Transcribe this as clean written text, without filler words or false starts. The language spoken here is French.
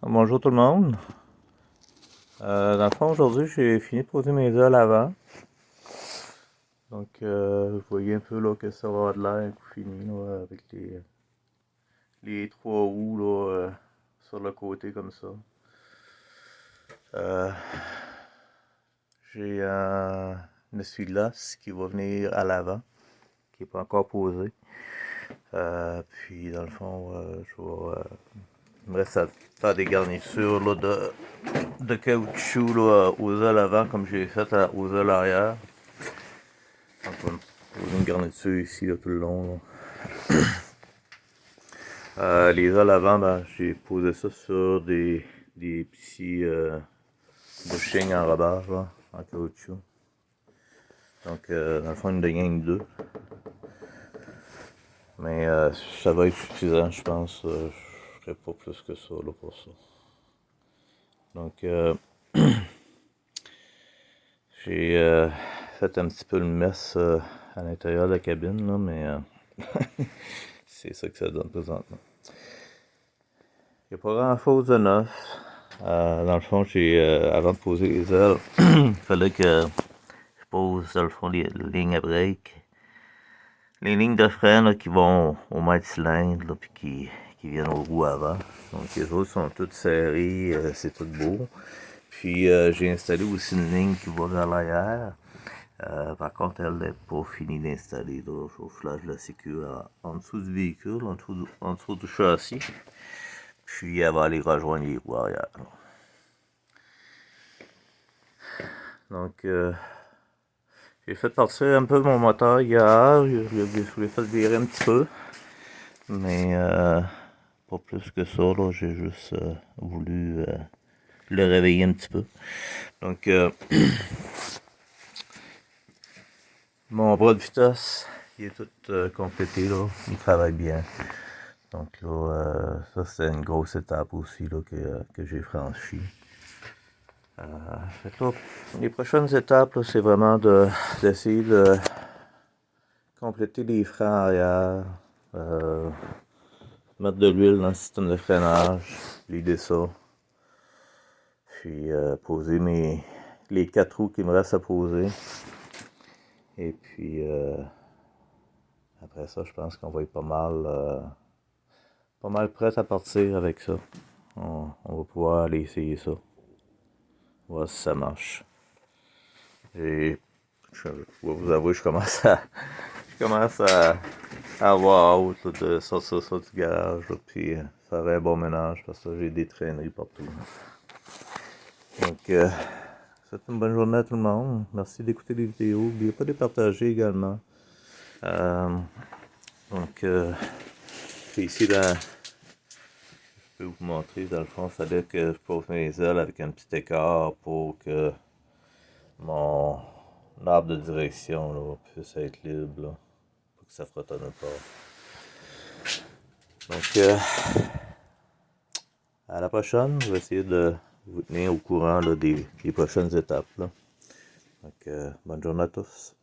Bonjour tout le monde. Dans le fond, aujourd'hui, j'ai fini de poser mes œufs à l'avant. Donc, vous voyez un peu là, que ça va avoir de l'air coup fini là, avec les trois roues là, sur le côté comme ça. Euh, j'ai un essuie-glace qui va venir à l'avant, qui n'est pas encore posé. Puis, dans le fond, il me reste à faire des garnitures là, de caoutchouc là, aux œufs à l'avant, comme j'ai fait aux œufs à l'arrière. Donc, on va poser une garniture ici là, tout le long. Là. Les œufs à l'avant, ben, j'ai posé ça sur des petits bushings en rebord, là, en caoutchouc. Donc, dans le fond, une de gang deux. Mais ça va être suffisant, je pense. Je ne ferai pas plus que ça là, pour ça. Donc, j'ai fait un petit peu le mess à l'intérieur de la cabine, là, mais c'est ça que ça donne présentement. Il n'y a pas grand chose de neuf. Dans le fond, avant de poser les ailes, il fallait que je pose, dans le fond, les lignes à break. Les lignes de frein là, qui vont au mètre cylindre, là, puis qui viennent aux roues avant. Donc, les autres sont toutes serrées, c'est tout beau. Puis, j'ai installé aussi une ligne qui va vers l'arrière. Par contre, elle n'est pas finie d'installer. Le chauffage de la sécu en dessous du véhicule, en dessous du châssis. Puis, elle va aller rejoindre les roues arrière. Donc, j'ai fait partir un peu mon moteur hier. Je l'ai fait virer un petit peu. Mais pas plus que ça. Là, j'ai juste voulu le réveiller un petit peu. Donc, mon bras de vitesse, il est tout complété. Là. Il travaille bien. Donc là, ça c'est une grosse étape aussi là, que j'ai franchie. Fait que là, les prochaines étapes, c'est vraiment d'essayer de compléter les freins arrière, mettre de l'huile dans le système de freinage, vider ça, puis poser les 4 roues qui me restent à poser. Et puis après ça, je pense qu'on va être pas mal prêt à partir avec ça. On va pouvoir aller essayer ça. Voir si ça marche. Et je vais vous avouer, je commence à avoir hâte là, de sortir ça du garage, là, puis faire un bon ménage parce que j'ai des traîneries partout. Donc, c'est une bonne journée à tout le monde. Merci d'écouter les vidéos. N'oubliez pas de les partager également. Donc, ici, là, je peux vous montrer, dans le fond, il fallait que je pose mes ailes avec un petit écart pour que mon arbre de direction là, puisse être libre, là, pour que ça ne frotte pas. Donc, à la prochaine, je vais essayer de vous tenir au courant là, des prochaines étapes. Là. Donc, bonne journée à tous.